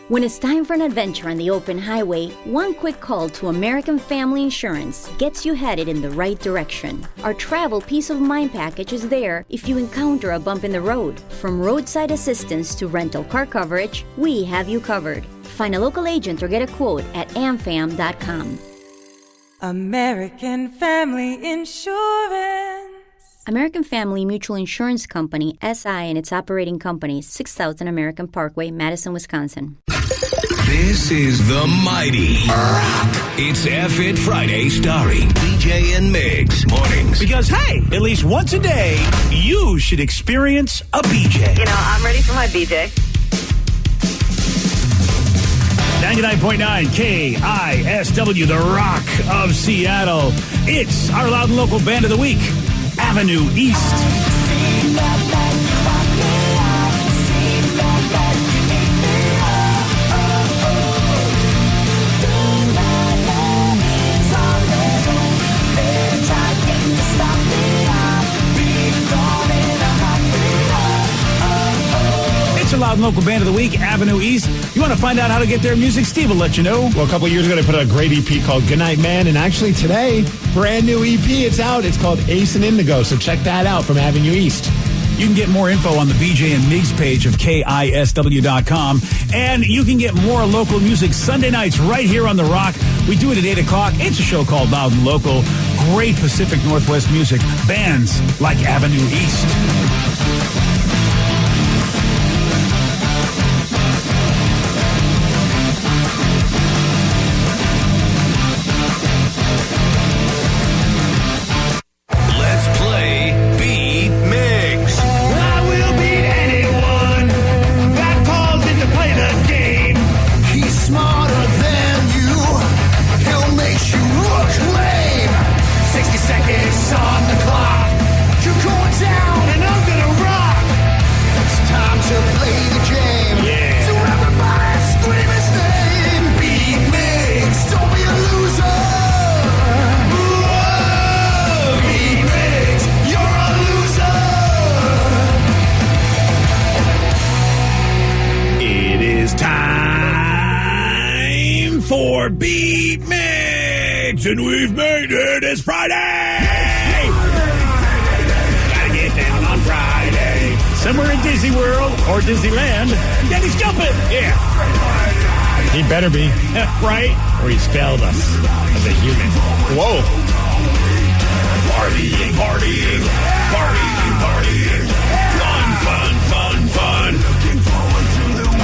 When it's time for an adventure on the open highway, one quick call to American Family Insurance gets you headed in the right direction. Our travel peace of mind package is there if you encounter a bump in the road. From roadside assistance to rental car coverage, we have you covered. Find a local agent or get a quote at amfam.com. American Family Insurance. American Family Mutual Insurance Company, SI, and its operating companies, 6000 American Parkway, Madison, Wisconsin. This is The Mighty Rock. It's F It Friday starring BJ and Migs. Mornings. Because, hey, at least once a day, you should experience a BJ. You know, I'm ready for my BJ. 99.9 KISW, the Rock of Seattle. It's our loud and local band of the week, Avenue East. It's a loud and local band of the week, Avenue East. You want to find out how to get their music? Steve will let you know. Well, a couple years ago, they put out a great EP called Goodnight Man, and actually today, brand new EP, it's out. It's called Ace and Indigo, so check that out from Avenue East. You can get more info on the BJ and Migs page of KISW.com, and you can get more local music Sunday nights right here on The Rock. We do it at 8 o'clock. It's a show called Loud and Local. Great Pacific Northwest music. Bands like Avenue East. For Beat Mix, and we've made it. It's Friday. Gotta get down on Friday. Somewhere in Disney World or Disneyland, Daddy's jumping. Yeah. He better be. Right? Or he's failed us as a human. Whoa. Partying, partying, partying, partying. Fun, fun, fun, fun. Looking forward to the week.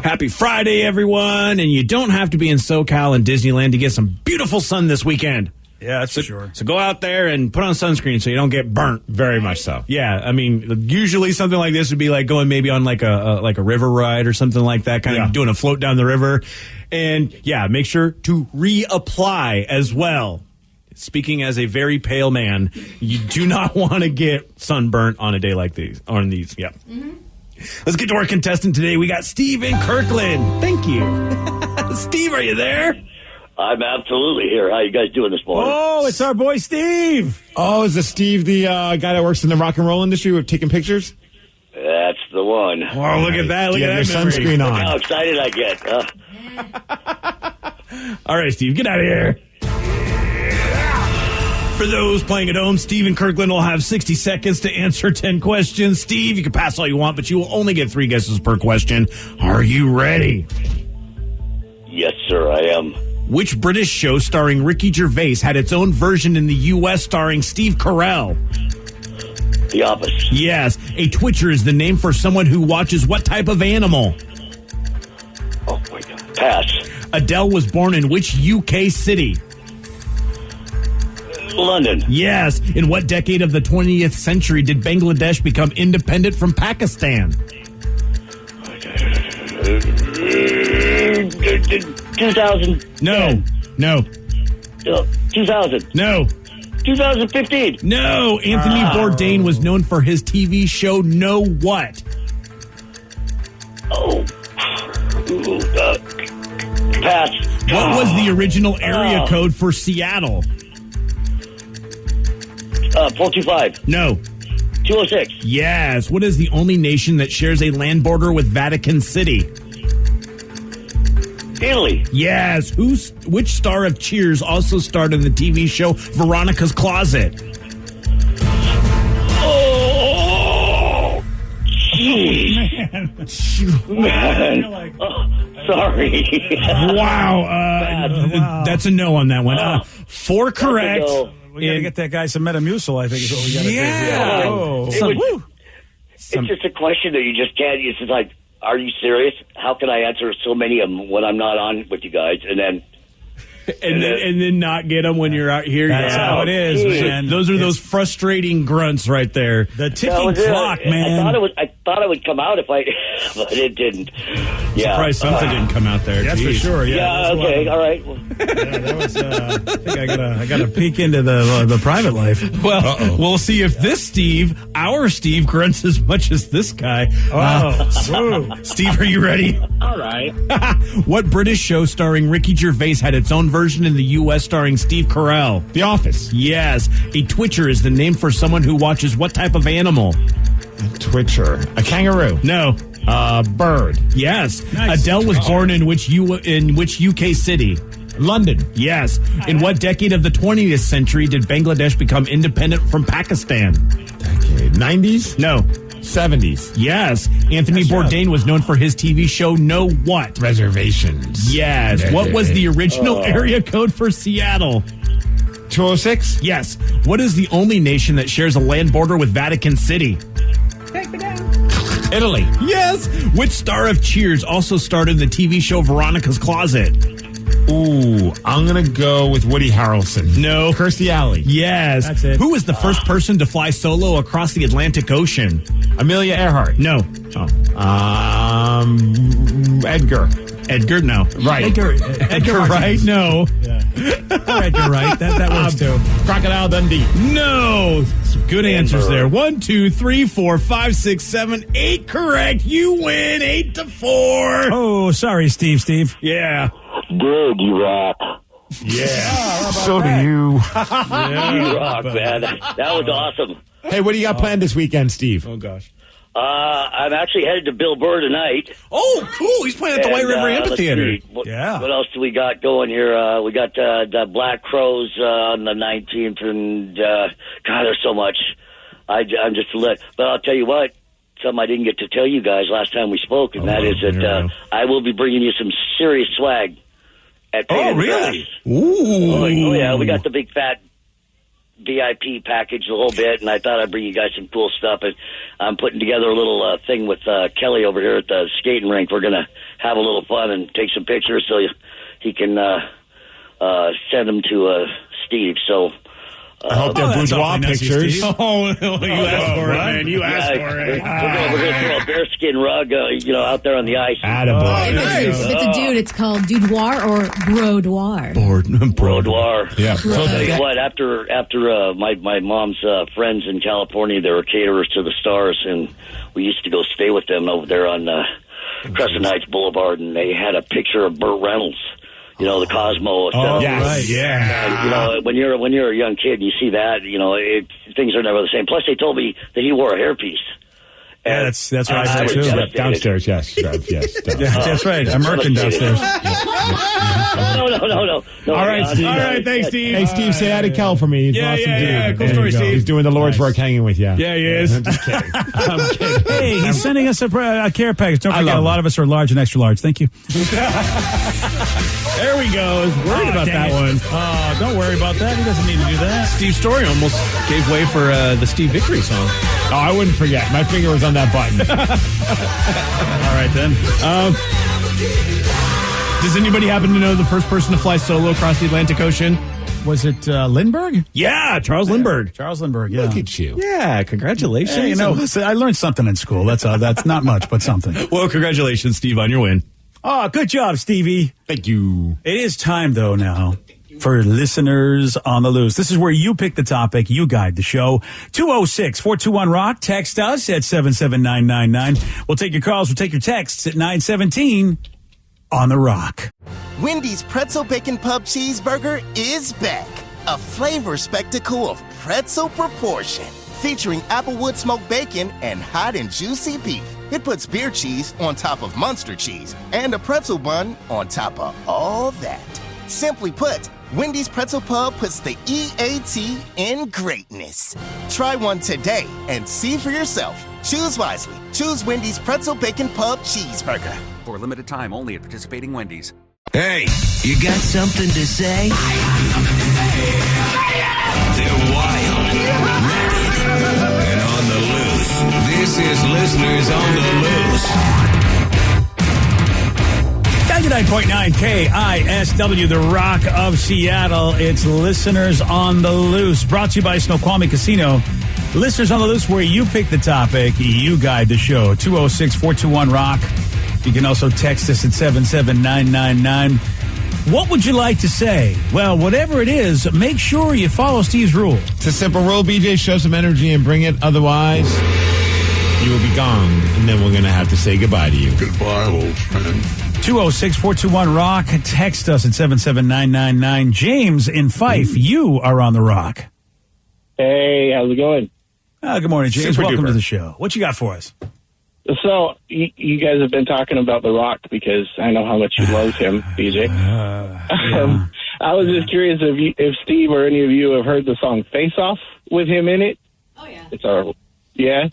Happy Friday, everyone. And you don't have to be in SoCal and Disneyland to get some beautiful sun this weekend. Yeah, that's for sure. So go out there and put on sunscreen so you don't get burnt. Very much so. Yeah, I mean, usually something like this would be like going maybe on like a river ride or something like that, kind of doing a float down the river. And yeah, make sure to reapply as well. Speaking as a very pale man, you do not want to get sunburnt on a day like these. On these, yeah. Mm-hmm. Let's get to our contestant today. We got Steve in Kirkland. Thank you. Steve, are you there? I'm absolutely here. How you guys doing this morning? Oh, it's our boy Steve. Oh, is this Steve the guy that works in the rock and roll industry with taking pictures? That's the one. Oh, look at that. Look you at have that your memory. sunscreen on. Look how excited I get. All right, Steve, get out of here. For those playing at home, Steve in Kirkland will have 60 seconds to answer 10 questions. Steve, you can pass all you want, but you will only get 3 guesses per question. Are you ready? Yes, sir, I am. Which British show starring Ricky Gervais had its own version in the U.S. starring Steve Carell? The Office. Yes. A twitcher is the name for someone who watches what type of animal? Oh, my God. Pass. Adele was born in which UK city? London. Yes. In what decade of the 20th century did Bangladesh become independent from Pakistan? 2000. No. 2000. No. 2015. No. Anthony Bourdain was known for his TV show Know What? Oh. Pass. What was the original area code for Seattle? 425. No. 206. Yes. What is the only nation that shares a land border with Vatican City? Italy. Yes. Which star of Cheers also starred in the TV show Veronica's Closet? Oh, jeez. Man. Oh, sorry. Wow. That's a no on that one. 4 correct. We got to get that guy some Metamucil, I think is what we got to do. Yeah. Oh. It's just a question that you just can't. It's just like, are you serious? How can I answer so many of them when I'm not on with you guys? And then not get them when you're out here. That's how it is, man. Those are those frustrating grunts right there. The ticking clock, man. I thought it would come out if I, but it didn't. Yeah, surprised something didn't come out there. That's for sure. Yeah. Okay. All right. Well, that was. I think I got to peek into the private life. Well, we'll see if this our Steve, grunts as much as this guy. Steve, are you ready? All right. What British show starring Ricky Gervais had its own version in the U.S. starring Steve Carell? The Office. Yes. A twitcher is the name for someone who watches what type of animal? Twitcher. A kangaroo. No. Bird. Yes. Nice. Adele was born in which UK city? London. Yes. In what decade of the 20th century did Bangladesh become independent from Pakistan? Decade. 90s? No. 70s. Yes. Anthony Bourdain was known for his TV show Know What? Reservations. Yes. What was the original area code for Seattle? 206? Yes. What is the only nation that shares a land border with Vatican City? Italy. Yes. Which star of Cheers also starred in the TV show Veronica's Closet? Ooh, I'm going to go with Woody Harrelson. No. Kirstie Alley. Yes. That's it. Who was the first person to fly solo across the Atlantic Ocean? Amelia Earhart. No. Edgar. Edgar? No. Right. Edgar Wright? No. Edgar Wright. That works too. Crocodile Dundee. No. Some good answers there. 1, 2, 3, 4, 5, 6, 7, 8 correct. You win 8-4. Oh, sorry, Steve. Yeah. Dude, you rock. Yeah. So do you. You rock, man. That was awesome. Hey, what do you got planned this weekend, Steve? Oh, gosh. I'm actually headed to Bill Burr tonight. Oh, cool. He's playing at the White River Amphitheater. What Yeah. else do we got going here? We got the Black Crows on the 19th, and God, there's so much. I'm just but I'll tell you what. Something I didn't get to tell you guys last time we spoke, and that is that I will be bringing you some serious swag at Painted Oh, really? Grass. Ooh. Oh, yeah. We got the big fat VIP package, the whole bit, and I thought I'd bring you guys some cool stuff. And I'm putting together a little thing with Kelly over here at the skating rink. We're going to have a little fun and take some pictures so he can send them to Steve. So I hope they're that's boudoir awfully nice of you, pictures. Steve. Oh, you asked for it, man. You asked for we're it. gonna throw a bearskin rug, out there on the ice. Attaboy. If it's a dude, it's called Dudoir or Brodoir. Brodoir. Yeah. I'll tell you what, after my mom's friends in California, they were caterers to the Stars, and we used to go stay with them over there on Crescent Heights Boulevard, and they had a picture of Burt Reynolds. The Cosmo. Oh, yes. right. Yeah. When you're a young kid, and you see that, things are never the same. Plus, they told me that he wore a hairpiece. Yeah, that's what I I said was too. devastated. Downstairs, yes. Yes. Yeah, that's right. I'm working downstairs. No. All right, Steve. All right, thanks, Steve. Hey, Steve, say hi to Kel for me. He's an awesome dude. Yeah. Cool There story, you go. Steve. He's doing the Lord's work hanging with you. Yeah, he is. I'm just kidding. I'm kidding. Hey, he's sending us a care package. Don't I forget, love a lot him. of us are large and extra large. Thank you. There we go. I was worried about that one. Oh, don't worry about that. He doesn't need to do that. Steve's story almost gave way for the Steve Vickery song. Oh, I wouldn't forget. My finger was on that button. All right, then. Does anybody happen to know the first person to fly solo across the Atlantic Ocean? Was it Lindbergh? Yeah, Charles Lindbergh. Charles Lindbergh, yeah. Look at you. Yeah, congratulations. Hey, I learned something in school. That's not much, but something. Well, congratulations, Steve, on your win. Oh, good job, Stevie. Thank you. It is time, though, now for Listeners on the Loose. This is where you pick the topic, you guide the show. 206-421-ROCK. Text us at 77999. We'll take your calls, we'll take your texts at 917 on the Rock. Wendy's Pretzel Bacon Pub Cheeseburger is back. A flavor spectacle of pretzel proportion. Featuring applewood smoked bacon and hot and juicy beef. It puts beer cheese on top of Munster cheese and a pretzel bun on top of all that. Simply put, Wendy's Pretzel Pub puts the EAT in greatness. Try one today and see for yourself. Choose wisely. Choose Wendy's Pretzel Bacon Pub Cheeseburger. For a limited time only at participating Wendy's. Hey, you got something to say? They're wild, rabid, and on the loose. This is Listeners on the Loose. 99.9 KISW, the Rock of Seattle. It's Listeners on the Loose. Brought to you by Snoqualmie Casino. Listeners on the Loose, where you pick the topic, you guide the show. 206-421-ROCK. You can also text us at 77999. What would you like to say? Well, whatever it is, make sure you follow Steve's rule. It's a simple rule, BJ. Show some energy and bring it. Otherwise, you will be gone, and then we're going to have to say goodbye to you. Goodbye, old friend. 206-421-ROCK. Text us at 77999. James in Fife, you are on the Rock. Hey, how's it going? Good morning, James. Super Welcome duper. to the show. What you got for us? So, you guys have been talking about The Rock because I know how much you love him, BJ. Yeah. I was just curious if Steve or any of you have heard the song Face Off with him in it. Oh, yeah. It's our, yeah?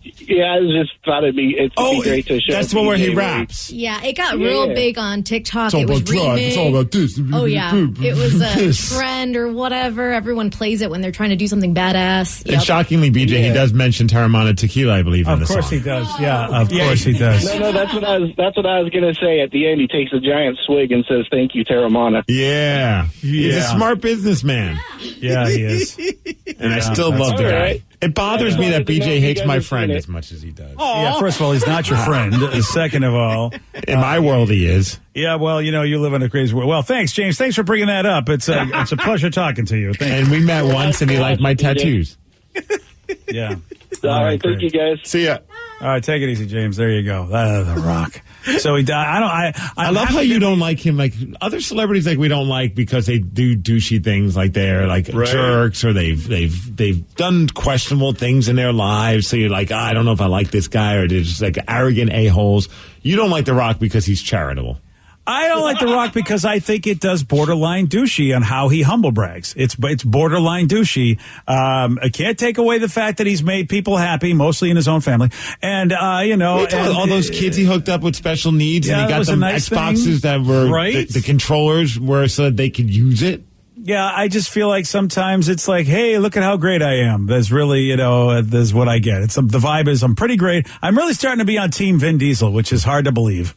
I just thought it'd be great to show. That's the one where he BJ raps. Yeah, it got real big on TikTok. It's all It was about drugs. It's all remade. about this. Oh, yeah. It was a trend or whatever. Everyone plays it when they're trying to do something badass. And Yep. shockingly, BJ, he does mention Terramana Tequila, I believe, in Of the course song. he does. Yeah, of course he does. No, that's what I was gonna say. At the end, he takes a giant swig and says, "Thank you, Terramana." Yeah. He's a smart businessman. Yeah, he is. And I still love the all guy. right. It bothers me that I wanted to know BJ if you hates guys my have friend seen it. as much as he does. Yeah, first of all, he's not your friend. Second of all, In my world, he is. yeah, well, you live in a crazy world. Well, thanks, James. Thanks for bringing that up. It's a pleasure talking to you. Thank And we met once, and he liked my tattoos. you. Yeah. All right, thank you guys. See ya. All right, take it easy, James. There you go. The Rock. So he died. I love how you don't like him. Like other celebrities, like we don't like because they do douchey things, like they're like jerks, or they've done questionable things in their lives. So you're like, I don't know if I like this guy, or they're just like arrogant a-holes. You don't like The Rock because he's charitable. I don't like The Rock because I think it does borderline douchey on how he humble brags. It's borderline douchey. I can't take away the fact that he's made people happy, mostly in his own family. And, and, all those kids he hooked up with special needs, Yeah, and he that got was a them nice Xboxes thing. that were, Right? the controllers were so that they could use it. Yeah, I just feel like sometimes it's like, hey, look at how great I am. There's really, there's what I get. The vibe is I'm pretty great. I'm really starting to be on Team Vin Diesel, which is hard to believe.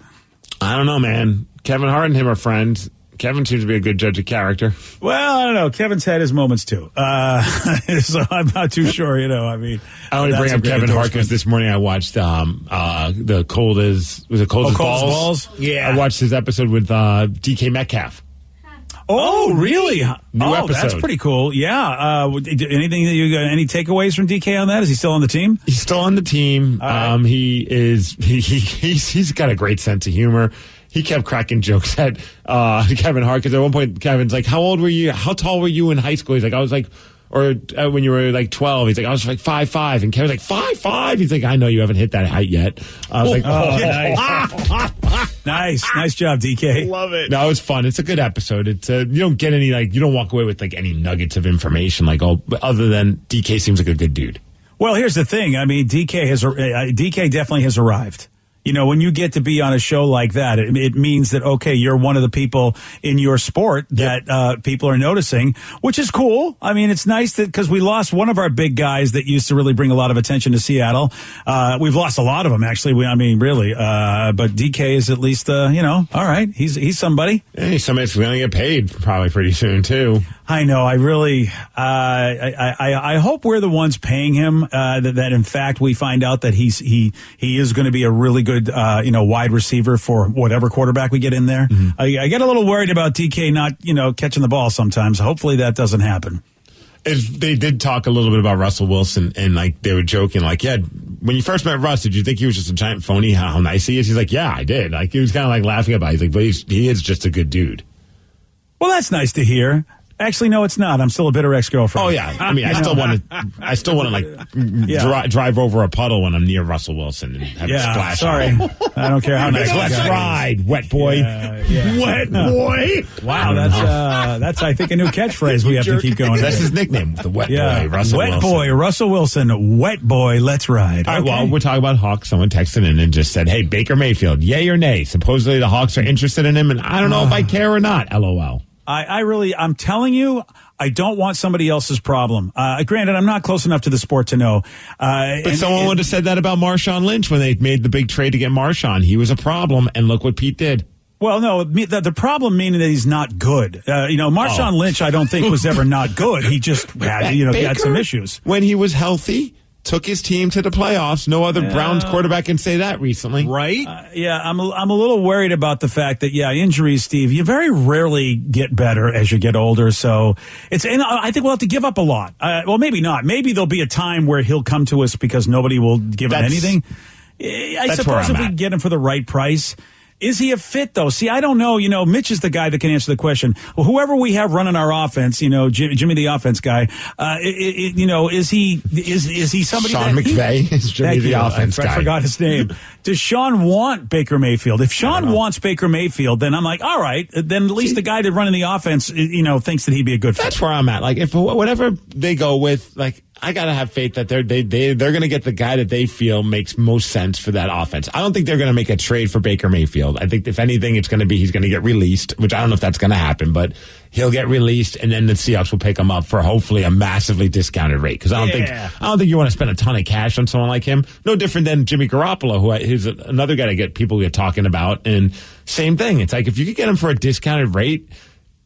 I don't know, man. Kevin Hart and him are friends. Kevin seems to be a good judge of character. Well, I don't know. Kevin's had his moments too. So I'm not too sure, I only bring up Kevin Hart because this morning I watched the Cold as Balls? Yeah. I watched his episode with DK Metcalf. Oh, really? New episode. That's pretty cool. Yeah. Anything that any takeaways from DK on that? Is he still on the team? He's still on the team. Right. He's got a great sense of humor. He kept cracking jokes at Kevin Hart because at one point Kevin's like, "How old were you? How tall were you in high school?" He's like, "I was like." Or when you were like 12, he's like, I was like 5'5", and Kevin's like 5'5". He's like, I know you haven't hit that height yet. I was like, Nice job, DK. Love it. No, it was fun. It's a good episode. It's you don't get any you don't walk away with like any nuggets of information other than DK seems like a good dude. Well, here's the thing. I mean, DK definitely has arrived. When you get to be on a show like that, it means that, okay, you're one of the people in your sport that people are noticing, which is cool. I mean, it's nice that because we lost one of our big guys that used to really bring a lot of attention to Seattle. We've lost a lot of them, actually. Really. But DK is at least, all right. He's somebody. And he's somebody that's going to get paid probably pretty soon, too. I know. I really, I hope we're the ones paying him. That in fact we find out that he is going to be a really good, wide receiver for whatever quarterback we get in there. Mm-hmm. I get a little worried about DK not, catching the ball sometimes. Hopefully that doesn't happen. They did talk a little bit about Russell Wilson, and they were joking, when you first met Russ, did you think he was just a giant phony? How nice he is? He's like, yeah, I did. He was kind of laughing about it. He's like, but he is just a good dude. Well, that's nice to hear. Actually, no, it's not. I'm still a bitter ex-girlfriend. Oh yeah, I mean, I still want to like drive over a puddle when I'm near Russell Wilson and have a splash. Sorry, I don't care how nice. Let's ride, wet boy. Wet boy. Wow, that's I think a new catchphrase we have to keep going. That's his nickname, the wet boy, Russell Wet Wilson. boy, Russell Wilson. Wet boy, let's ride. All right, well, we're talking about Hawks. Someone texted in and just said, "Hey, Baker Mayfield, yay or nay?" Supposedly the Hawks are interested in him, and I don't know if I care or not. LOL. I'm telling you, I don't want somebody else's problem. Granted, I'm not close enough to the sport to know. But someone would have said that about Marshawn Lynch when they made the big trade to get Marshawn. He was a problem, and look what Pete did. Well, no, the problem meaning that he's not good. Marshawn Lynch, I don't think was ever not good. He just had, he had some issues. When he was healthy, took his team to the playoffs. No other Browns quarterback can say that recently. Right? I'm a little worried about the fact that, injuries, Steve, you very rarely get better as you get older. So and I think we'll have to give up a lot. Well, maybe not. Maybe there'll be a time where he'll come to us because nobody will give him anything. I suppose if we can get him for the right price. Is he a fit, though? See, I don't know. Mitch is the guy that can answer the question. Well, whoever we have running our offense, Jimmy the offense guy, is he somebody? Sean McVay is Jimmy the offense guy. I forgot his name. Does Sean want Baker Mayfield? If Sean wants Baker Mayfield, then I'm like, all right. Then at least the guy that running the offense, thinks that he'd be a good fit. That's where I'm at. Like, if whatever they go with, like, I gotta have faith that they're going to get the guy that they feel makes most sense for that offense. I don't think they're going to make a trade for Baker Mayfield. I think if anything, it's going to be he's going to get released, which I don't know if that's going to happen, but he'll get released, and then the Seahawks will pick him up for hopefully a massively discounted rate. Because I don't think you want to spend a ton of cash on someone like him. No different than Jimmy Garoppolo, who's another guy that people get talking about. And same thing. It's like if you could get him for a discounted rate.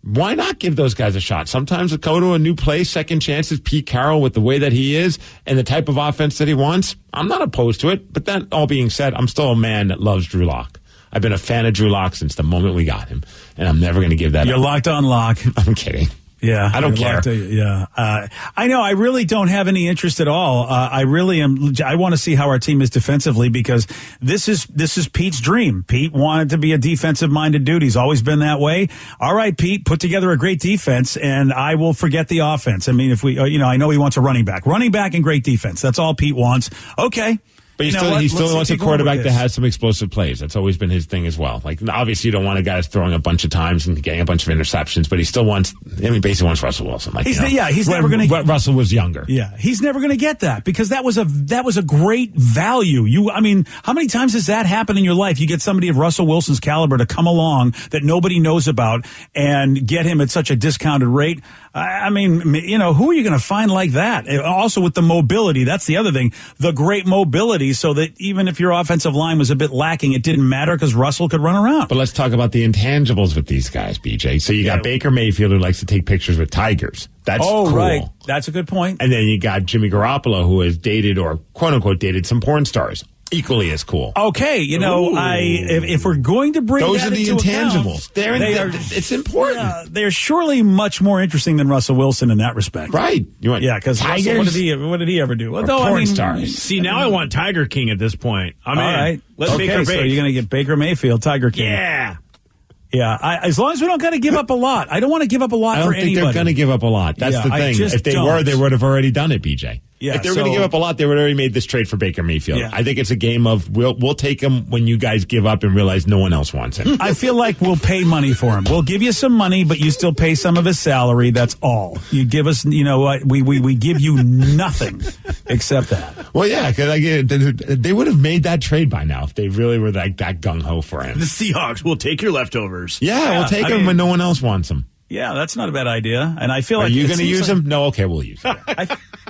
Why not give those guys a shot? Sometimes go to a new place, second chances. Pete Carroll, with the way that he is and the type of offense that he wants, I'm not opposed to it. But that all being said, I'm still a man that loves Drew Lock. I've been a fan of Drew Lock since the moment we got him, and I'm never going to give that You're up. locked on Lock. I'm kidding. Yeah, I don't care. I know. I really don't have any interest at all. I really am. I want to see how our team is defensively because this is Pete's dream. Pete wanted to be a defensive-minded dude. He's always been that way. All right, Pete, put together a great defense, and I will forget the offense. I mean, if we, I know he wants a running back and great defense. That's all Pete wants. Okay. But he still wants a quarterback that has some explosive plays. That's always been his thing as well. Like, obviously, you don't want a guy that's throwing a bunch of times and getting a bunch of interceptions, but he still wants, basically wants Russell Wilson. Like, he's never going to get. Russell was younger. Yeah, he's never going to get that because that was a great value. How many times has that happened in your life? You get somebody of Russell Wilson's caliber to come along that nobody knows about and get him at such a discounted rate. Who are you going to find like that? Also with the mobility, that's the other thing, the great mobility, so that even if your offensive line was a bit lacking, it didn't matter because Russell could run around. But let's talk about the intangibles with these guys, BJ. So you got Baker Mayfield, who likes to take pictures with tigers. That's cool. Right. That's a good point. And then you got Jimmy Garoppolo, who has dated or quote-unquote dated some porn stars. Equally as cool. Okay, if we're going to bring those are the intangibles. Account, it's important. Yeah, they're surely much more interesting than Russell Wilson in that respect. Right. Because what did he ever do? Porn stars. See, now I want Tiger King at this point. All right. Let's make her so you're going to get Baker Mayfield, Tiger King. Yeah. Yeah, as long as we don't got to give up a lot. I don't want to give up a lot for anybody. I don't think they're going to give up a lot. That's the thing. If they were, they would have already done it, BJ. Yeah, if they were going to give up a lot, they would have already made this trade for Baker Mayfield. Yeah. I think it's a game of we'll take him when you guys give up and realize no one else wants him. I feel like we'll pay money for him. We'll give you some money, but you still pay some of his salary. That's all. You give us, we give you nothing except that. Well, yeah, because they would have made that trade by now if they really were like that gung-ho for him. The Seahawks will take your leftovers. Yeah, we'll take him when no one else wants him. Yeah, that's not a bad idea. And I feel like... Are you going to use him? No, okay, we'll use him.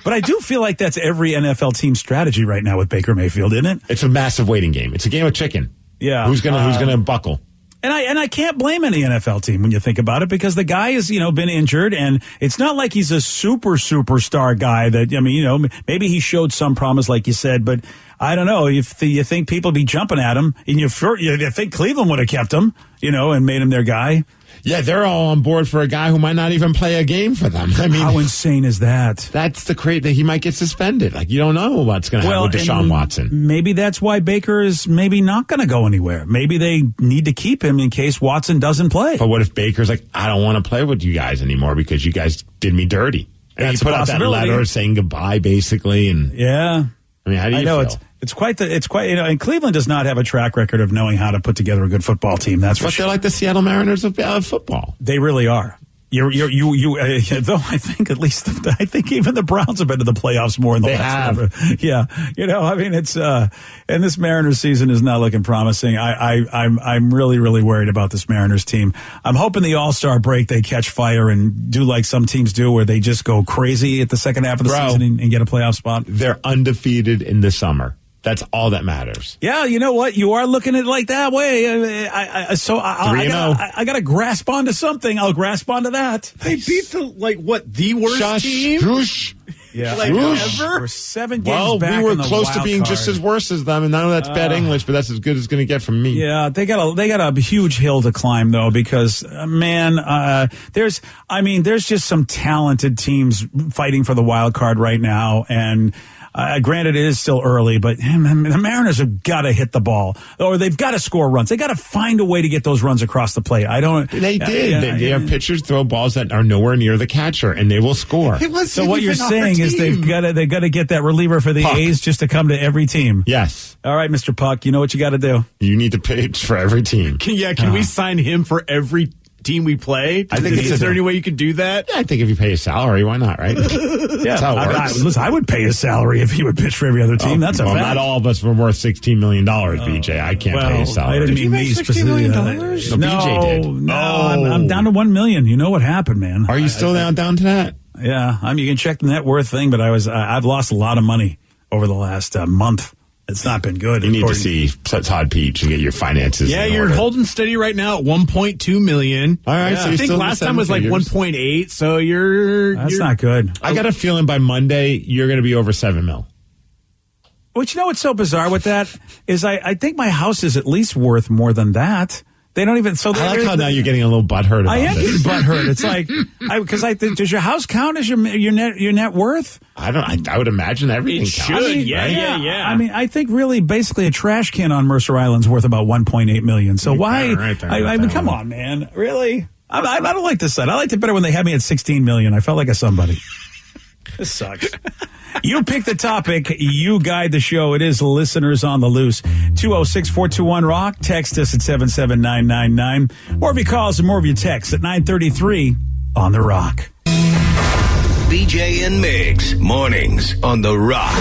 But I do feel like that's every NFL team strategy right now with Baker Mayfield, isn't it? It's a massive waiting game. It's a game of chicken. Yeah. Who's gonna buckle? And I can't blame any NFL team when you think about it because the guy has, been injured and it's not like he's a superstar guy that, maybe he showed some promise like you said, but I don't know if you think people be jumping at him and you think Cleveland would have kept him, and made him their guy. Yeah, they're all on board for a guy who might not even play a game for them. I mean, how insane is that? That's the crate that he might get suspended. Like, you don't know what's going to happen with Deshaun Watson. Maybe that's why Baker is maybe not going to go anywhere. Maybe they need to keep him in case Watson doesn't play. But what if Baker's like, I don't want to play with you guys anymore because you guys did me dirty? And he put out that letter saying goodbye, basically. And yeah. I mean, how do you feel? It's quite, and Cleveland does not have a track record of knowing how to put together a good football team. That's for sure. They're like the Seattle Mariners of football. They really are. Though I think even the Browns have been to the playoffs more in the last have. Yeah. I mean, it's, and this Mariners season is not looking promising. I'm really, really worried about this Mariners team. I'm hoping the All-Star break, they catch fire and do like some teams do where they just go crazy at the second half of the season and get a playoff spot. They're undefeated in the summer. That's all that matters. Yeah, you know what? You are looking at it like that way. I got to grasp onto something. I'll grasp onto that. They beat the worst team? Shush. Yeah, ever? We're 7 games back. We were in the close to wild being card. just as worse as them, and I know that's bad English, but that's as good as it's going to get from me. Yeah, they got a huge hill to climb though, because there's just some talented teams fighting for the wild card right now, and. Granted, it is still early, but the Mariners have got to hit the ball, or they've got to score runs. They got to find a way to get those runs across the plate. They did. They have pitchers throw balls that are nowhere near the catcher, and they will score. So what you're saying is they've got to get that reliever for the A's just to come to every team. Yes. All right, Mr. Puck, you know what you got to do. You need to pitch for every team. Can we sign him for every team we play? Is there any way you could do that? Yeah, I think if you pay a salary, why not, right? Yeah, that's how it works. Listen, I would pay his salary if he would pitch for every other team. That's a fact. Not all of us were worth $16 million, BJ. I can't pay his salary. I didn't mean me specifically. $16 million? No, BJ did. No, I'm down to $1 million. You know what happened, man. Are you still down to that? Yeah, you can check the net worth thing, but I've lost a lot of money over the last month. It's not been good. You need to see Todd Peach and get your finances. Yeah, in you're order. holding steady right now at $1.2 million. All right, so I think last time was like 1.8. So that's not good. I got a feeling by Monday you're going to be over $7 million. But you know what's so bizarre with that is I think my house is at least worth more than that. They don't even. So I like how now you're getting a little butthurt about I am this. getting butthurt. It's like because I think, does your house count as your net worth? I would imagine everything It counts. should. Yeah. I mean, I think really, basically, a trash can on Mercer Island's worth about $1.8 million. So why? I mean, come on, man. Really? I don't like this side. I liked it better when they had me at $16 million. I felt like a somebody. This sucks. You pick the topic. You guide the show. It is Listeners on the Loose. 206-421-ROCK. Text us at 77999. More of your calls and more of your texts at 933 on The Rock. BJ and Migs, mornings on The Rock.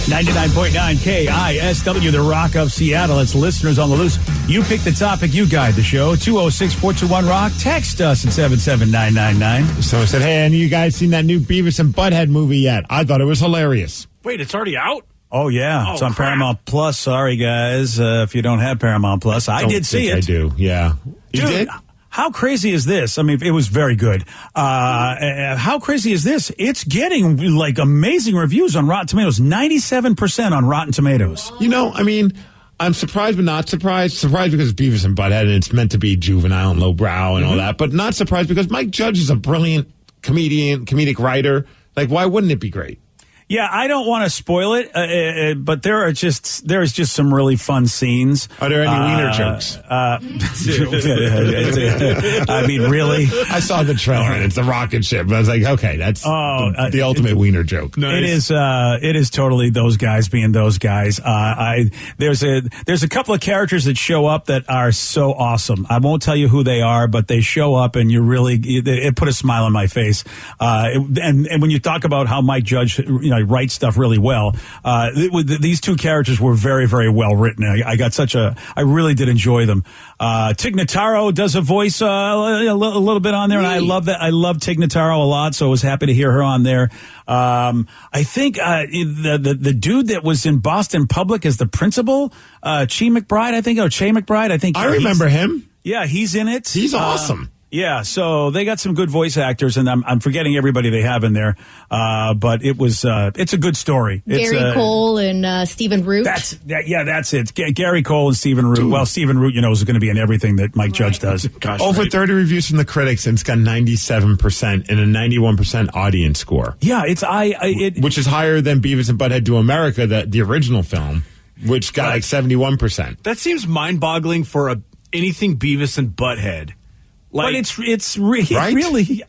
99.9 KISW, The Rock of Seattle. It's Listeners on the Loose. You pick the topic. You guide the show. 206-421-ROCK. Text us at 77999. So I said, hey, any of you guys seen that new Beavis and Butthead movie yet? I thought it was hilarious. Wait, it's already out? Oh, yeah. It's on Paramount Plus. Sorry, guys, if you don't have Paramount Plus. I did see it. I do, yeah. You did? How crazy is this? I mean, it was very good. How crazy is this? It's getting like amazing reviews on Rotten Tomatoes. 97% on Rotten Tomatoes. You know, I mean, I'm surprised but not surprised. Surprised because it's Beavis and Butthead and it's meant to be juvenile and lowbrow and all that. But not surprised because Mike Judge is a brilliant comedic writer. Like, why wouldn't it be great? Yeah, I don't want to spoil it, but there is just some really fun scenes. Are there any wiener jokes? I mean, really? I saw the trailer and it's the rocket ship. I was like, okay, that's the ultimate wiener joke. Nice. It is totally those guys being those guys. There's a couple of characters that show up that are so awesome. I won't tell you who they are, but they show up and it put a smile on my face. And when you talk about how Mike Judge, writes stuff really well, these two characters were very, very well written. I really did enjoy them. Tig Notaro does a voice a little bit on there, and I love that. I love Tig Notaro a lot, so I was happy to hear her on there. I think the dude that was in Boston Public as the principal, Che McBride. I think. I think I remember him. Yeah, he's in it. He's awesome. Yeah, so they got some good voice actors, and I'm forgetting everybody they have in there. But it's a good story. Gary Cole and Stephen Root. That's it. Gary Cole and Stephen Root. Well, Stephen Root, is going to be in everything that Mike Judge does. Gosh, over 30 reviews from the critics, and it's got 97% and a 91% audience score. Yeah, which is higher than Beavis and Butthead Do America, the original film, which got like 71%. That seems mind-boggling for anything Beavis and Butthead. But it's really,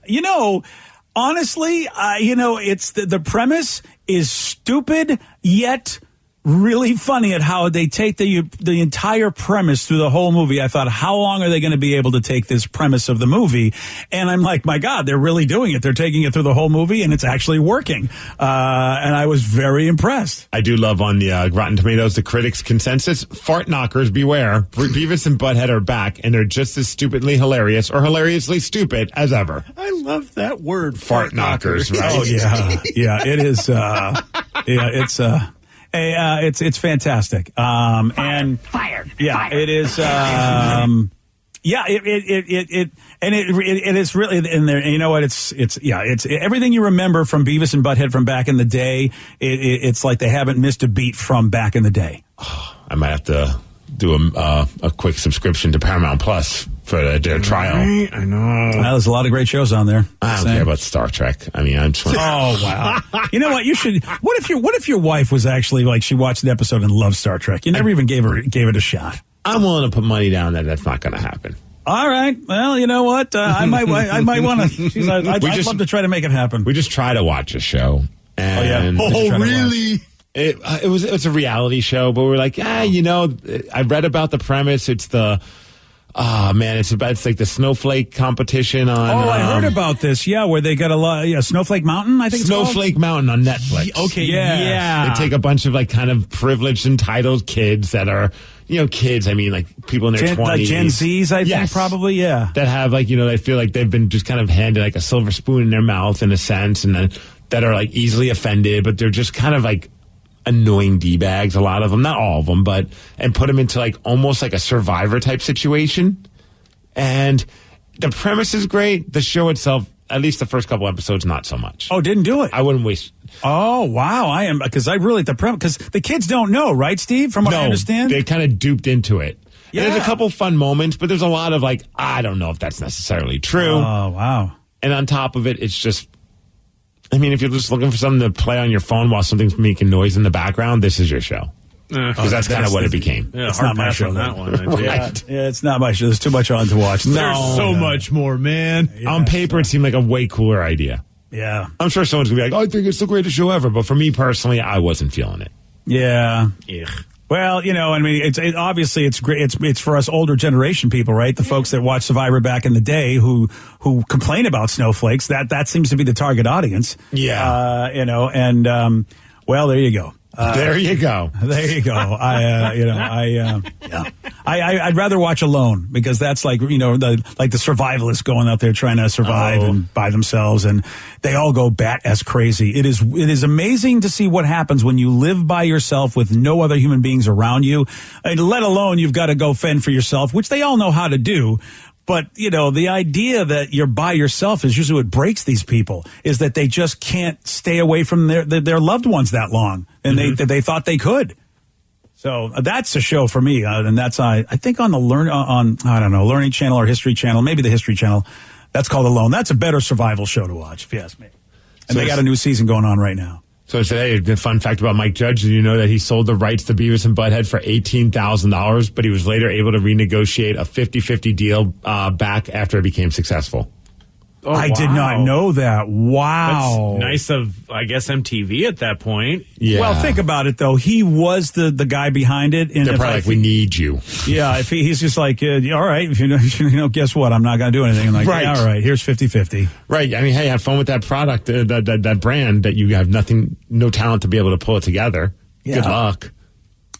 honestly, it's the premise is stupid yet really funny at how they take the entire premise through the whole movie. I thought, how long are they going to be able to take this premise of the movie? And I'm like, my God, they're really doing it. They're taking it through the whole movie, and it's actually working. And I was very impressed. I do love on the Rotten Tomatoes, the critics' consensus, fart knockers beware. Beavis and Butthead are back, and they're just as stupidly hilarious or hilariously stupid as ever. I love that word, fart knockers, right? Oh, yeah, it is. It's fantastic. And fired. Yeah, fired. It is. It is really in there. And you know what? It's everything you remember from Beavis and Butthead from back in the day. It's like they haven't missed a beat from back in the day. Oh, I might have to do a quick subscription to Paramount Plus for their trial. I know. Well, there's a lot of great shows on there. I don't care about Star Trek. I mean, I'm just. Oh wow! You know what? You should. What if your wife was actually like she watched an episode and loved Star Trek? You never even gave it a shot. I'm willing to put money down that that's not going to happen. All right. Well, you know what? I might want to. I'd love to try to make it happen. We just try to watch a show. And really? It's a reality show, but we're like, I read about the premise. It's it's like the snowflake competition on. Oh, I heard about this. Yeah, where they got a lot. Yeah, Snowflake Mountain. I think Snowflake Mountain on Netflix. Okay, yeah. They take a bunch of like kind of privileged, entitled kids that are, kids. I mean, like people in their 20s, like Gen Zs. I think probably, yeah. That have they feel like they've been just kind of handed like a silver spoon in their mouth in a sense, and then that are like easily offended, but they're just kind of like annoying D-bags, a lot of them, not all of them, and put them into like almost like a Survivor type situation. And the premise is great. The show itself, at least the first couple episodes, not so much. Oh, didn't do it. I wouldn't waste. Oh, wow. I am, because I really, the premise, because the kids don't know, right, Steve? From what I understand? They kind of duped into it. Yeah. And there's a couple fun moments, but there's a lot of like, I don't know if that's necessarily true. Oh, wow. And on top of it, it's just, I mean, if you're just looking for something to play on your phone while something's making noise in the background, this is your show. Because that's kind of what it became. Yeah, it's not my show. On that one. Right. Yeah, it's not my show. There's too much on to watch. There's so much more, man. Yeah, on paper, it seemed like a way cooler idea. Yeah. I'm sure someone's going to be like, I think it's the greatest show ever. But for me personally, I wasn't feeling it. Yeah. Ugh. Well, I mean, obviously it's great. It's for us older generation people, right? The folks that watched Survivor back in the day who complain about snowflakes. That seems to be the target audience. Yeah. Well, there you go. There you go. There you go. I'd rather watch Alone because that's like, the survivalists going out there trying to survive and by themselves, and they all go bat as crazy. It is amazing to see what happens when you live by yourself with no other human beings around you, and let alone you've got to go fend for yourself, which they all know how to do. But, the idea that you're by yourself is usually what breaks these people, is that they just can't stay away from their loved ones that long. And they thought they could. So that's a show for me. And that's, I think on the Learning Channel or History Channel, maybe the History Channel. That's called Alone. That's a better survival show to watch, if you ask me. And they got a new season going on right now. So today, the fun fact about Mike Judge, did you know that he sold the rights to Beavis and Butthead for $18,000, but he was later able to renegotiate a 50-50 deal back after it became successful? Oh, I did not know that. Wow. That's nice of, I guess, MTV at that point. Yeah. Well, think about it, though. He was the guy behind it. And they're probably like, we need you. Yeah, if he's just like, all right, if guess what? I'm not going to do anything. I'm like, right. Yeah, all right, here's 50-50. Right. I mean, hey, have fun with that product, that brand that you have no talent to be able to pull it together. Yeah. Good luck.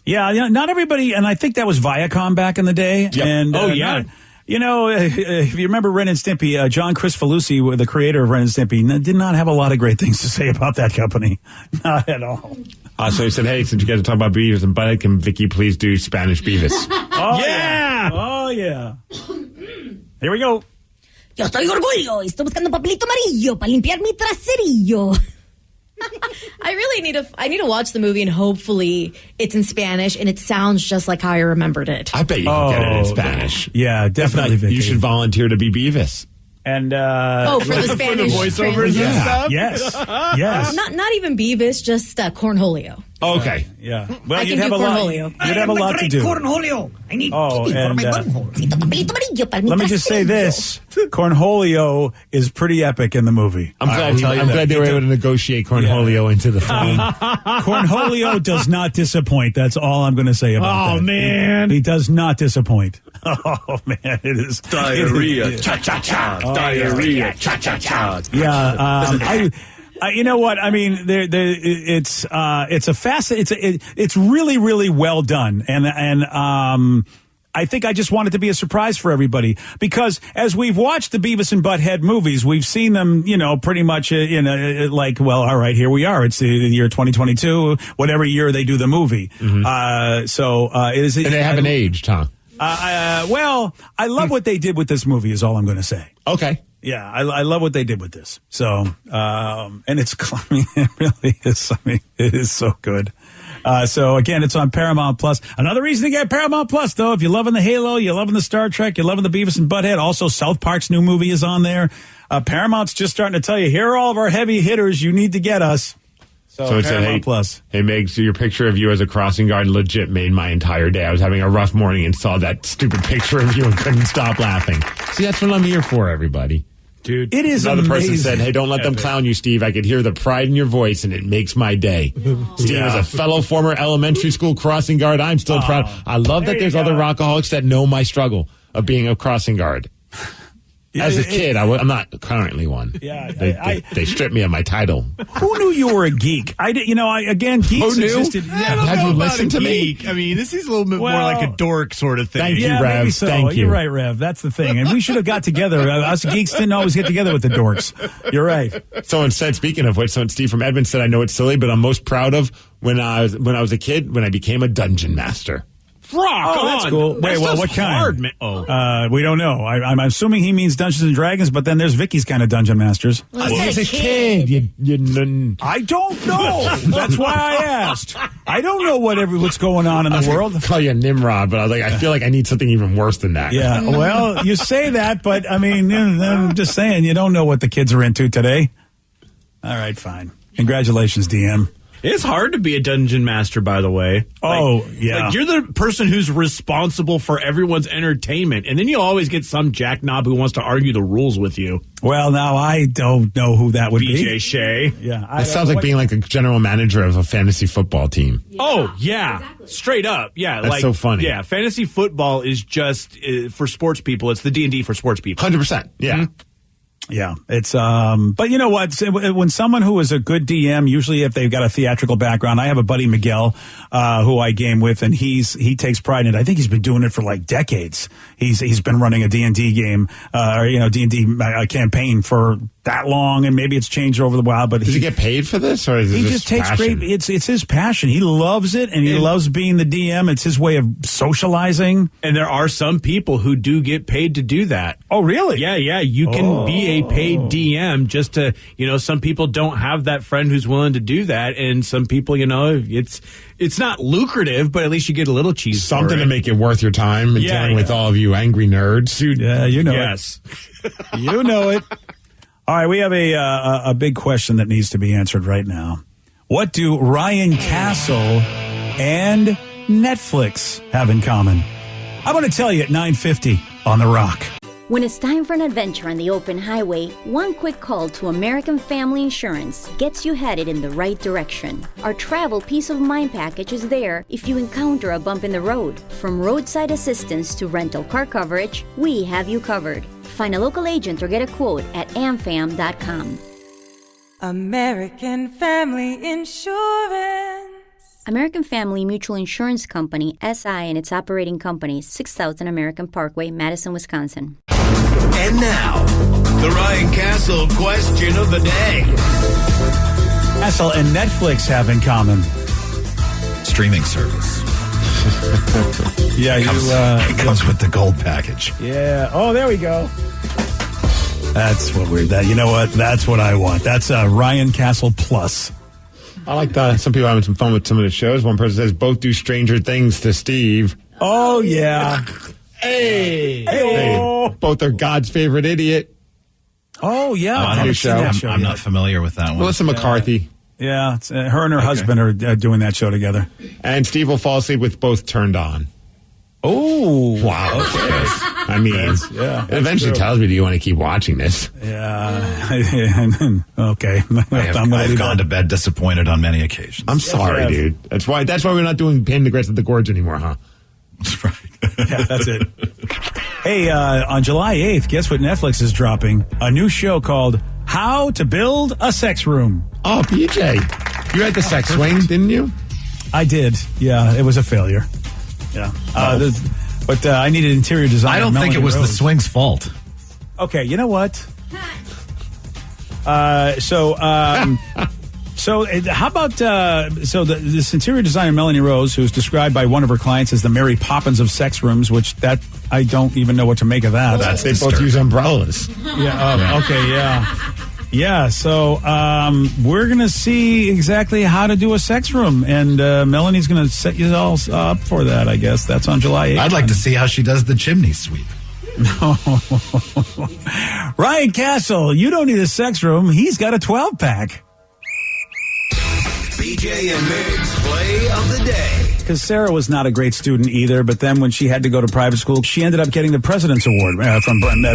Yeah, not everybody, and I think that was Viacom back in the day. Yep. And, yeah. If you remember Ren and Stimpy, John Cristofalusi, the creator of Ren and Stimpy, did not have a lot of great things to say about that company. Not at all. So he said, hey, since you guys are talking about Beavis and Butthead, can Vicky please do Spanish Beavis? Oh, yeah. Oh, yeah. Here we go. Yo estoy orgullo y estoy buscando papelito amarillo para limpiar mi traserillo. I need to watch the movie and hopefully it's in Spanish and it sounds just like how I remembered it. I bet you can get it in Spanish. Yeah, definitely. You should volunteer to be Beavis. And for the Spanish voiceovers and stuff. Yes. Not even Beavis, just Cornholio. Okay. Yeah. Well, I you'd can have do a lot. Cornholio. You'd have a lot to do. Cornholio. I need And Papelito amarillo para mi let me just say traserillo. this: Cornholio is pretty epic in the movie. I'm glad they were able to negotiate Cornholio into the film. Cornholio does not disappoint. That's all I'm going to say about that. Oh, man. He does not disappoint. Oh man, it is Diarrhea, cha-cha-cha. Diarrhea, cha-cha-cha. Yeah, you know what? I mean, it's really, really well done, and I think I just want it to be a surprise for everybody because as we've watched the Beavis and Butthead movies, we've seen them, pretty much all right, here we are. It's the year 2022, whatever year they do the movie. Mm-hmm. It is, and they haven't aged, huh? Well, I love what they did with this movie is all I'm going to say. Okay. Yeah, I love what they did with this. So, and it's, it really is. It is so good. So again, it's on Paramount Plus. Another reason to get Paramount Plus, though, if you're loving the Halo, you're loving the Star Trek, you're loving the Beavis and Butthead. Also, South Park's new movie is on there. Paramount's just starting to tell you, here are all of our heavy hitters. You need to get us. So it said, Plus. Hey, Meg, so your picture of you as a crossing guard legit made my entire day. I was having a rough morning and saw that stupid picture of you and couldn't stop laughing. See, that's what I'm here for, everybody. Dude, it is Another amazing. person said, hey, don't let them clown you, Steve. I could hear the pride in your voice, and it makes my day. Steve, as a fellow former elementary school crossing guard, I'm still proud. I love that there's other rockaholics that know my struggle of being a crossing guard. As a kid, I'm not currently one. Yeah, they stripped me of my title. Who knew you were a geek? Geeks existed. Have you listened to me? I mean, this is a little bit more like a dork sort of thing. Thank you, Yeah, Rev. maybe so. Thank you. You're right, Rev. That's the thing. And we should have got together. Us geeks didn't always get together with the dorks. You're right. Someone said, speaking of which, Steve from Edmond said, I know it's silly, but I'm most proud of when I was a kid, when I became a dungeon master. Rock on. That's cool. Wait, well, what kind? Hard, man. We don't know. I'm assuming he means Dungeons and Dragons, but then there's Vicky's kind of Dungeon Masters. Well, he's a kid. I don't know. That's why I asked. I don't know what's going on in the world. Call you Nimrod, but I was like, I feel like I need something even worse than that. Yeah, well, you say that, but I mean, I'm just saying, you don't know what the kids are into today. All right, fine. Congratulations, DM. It's hard to be a dungeon master, by the way. Yeah. Like, you're the person who's responsible for everyone's entertainment, and then you'll always get some jackknob who wants to argue the rules with you. Well, now I don't know who that would be. BJ Shea. Yeah. It sounds like being like a general manager of a fantasy football team. Oh, yeah. Exactly. Straight up. Yeah. That's so funny. Yeah. Fantasy football is just for sports people. It's the D&D for sports people. 100%. Yeah. Mm-hmm. Yeah, it's but you know what? When someone who is a good DM, usually if they've got a theatrical background, I have a buddy Miguel who I game with, and he takes pride in it. I think he's been doing it for like decades. He's been running a D&D game or D&D campaign for that long, and maybe it's changed over the while. But does he get paid for this, or is it he just takes passion? great? It's his passion. He loves it, and he loves being the DM. It's his way of socializing. And there are some people who do get paid to do that. Oh, really? Yeah. You can be a paid DM just to, some people don't have that friend who's willing to do that, and some people, it's not lucrative, but at least you get a little cheese. Something to make it worth your time and dealing with all of you angry nerds. Dude, yeah, you know yes. it. You know it. All right, we have a big question that needs to be answered right now. What do Ryan Castle and Netflix have in common? I'm going to tell you at 9:50 on The Rock. When it's time for an adventure on the open highway, one quick call to American Family Insurance gets you headed in the right direction. Our travel peace of mind package is there if you encounter a bump in the road. From roadside assistance to rental car coverage, we have you covered. Find a local agent or get a quote at amfam.com. American Family Insurance. American Family Mutual Insurance Company, SI, and its operating companies, 6000 American Parkway, Madison, Wisconsin. And now, the Ryan Castle question of the day. Castle and Netflix have in common. Streaming service. Yeah, it comes with the gold package. Yeah. Oh, there we go. That's what we're. You know what? That's what I want. That's Ryan Castle plus. I like that. Some people are having some fun with some of the shows. One person says both do Stranger Things to Steve. Oh yeah. Hey. Both are God's favorite idiot. Oh yeah. I haven't seen that show. I'm not familiar with that one. Melissa McCarthy. Yeah, her and her husband are doing that show together. And Steve will fall asleep with both turned on. Oh, wow. Okay. I mean, it eventually tells me, do you want to keep watching this? Yeah. Okay. I've gone to bed disappointed on many occasions. I'm sorry, dude. That's why we're not doing Pain in the Grits of the Gorge anymore, huh? That's right. Yeah, that's it. Hey, on July 8th, guess what Netflix is dropping? A new show called How to Build a Sex Room. Oh, PJ. You had the sex swing, didn't you? I did. Yeah, it was a failure. Yeah. But I needed interior design. I don't think it was the swing's fault. Okay, you know what? So how about this interior designer Melanie Rose, who's described by one of her clients as the Mary Poppins of sex rooms, which that I don't even know what to make of that. Well, they both use umbrellas. Yeah. Okay. Yeah. Yeah. So we're gonna see exactly how to do a sex room, and Melanie's gonna set you all up for that. I guess that's on July 8th. I'd like to see how she does the chimney sweep. Ryan Castle, you don't need a sex room. He's got a 12-pack. BJ and Migs play of the day. Because Sarah was not a great student either, but then when she had to go to private school, she ended up getting the President's Award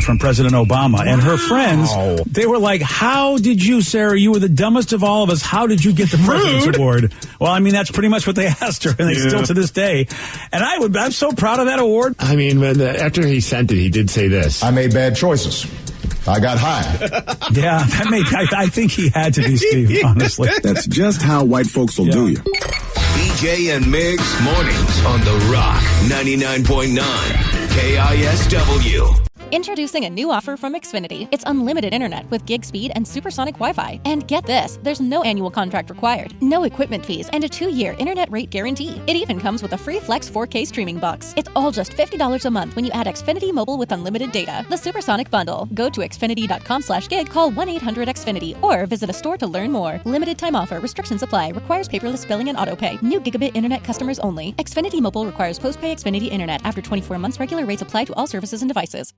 from President Obama. And her friends, they were like, how did you, Sarah, you were the dumbest of all of us, how did you get the President's Award? Well, I mean, that's pretty much what they asked her, and they still to this day. And I'm so proud of that award. I mean, after he sent it, he did say this. I made bad choices. I got high. Yeah, I think he had to be, Steve, honestly. That's just how white folks will do you. BJ and Migs mornings on The Rock 99.9 KISW. Introducing a new offer from Xfinity. It's unlimited internet with gig speed and supersonic Wi-Fi. And get this, there's no annual contract required, no equipment fees, and a 2-year internet rate guarantee. It even comes with a free Flex 4K streaming box. It's all just $50 a month when you add Xfinity Mobile with unlimited data. The Supersonic Bundle. Go to Xfinity.com/gig, call 1-800-XFINITY, or visit a store to learn more. Limited time offer. Restrictions apply. Requires paperless billing and autopay. New gigabit internet customers only. Xfinity Mobile requires post-pay Xfinity internet. After 24 months, regular rates apply to all services and devices.